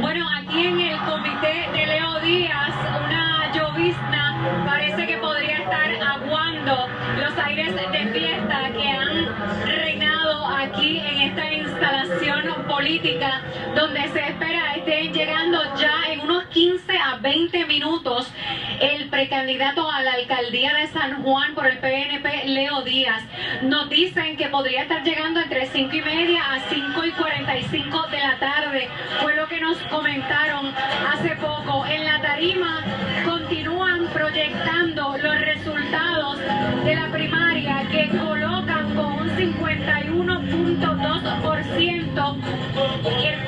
Bueno, aquí en el comité de Leo Díaz, una llovizna parece que podría estar aguando los aires de fiesta que han reinado aquí en esta instalación política, donde se espera estén llegando ya en unos 15 a 20 minutos el precandidato a la alcaldía de San Juan por el PNP, Leo Díaz. Nos dicen que podría estar llegando entre 5:30 a 5:45 de la tarde. Fue lo que nos comentaron hace poco. En la tarima continúan proyectando los resultados de la primaria que colocan con un 51.2% el